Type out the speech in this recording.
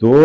2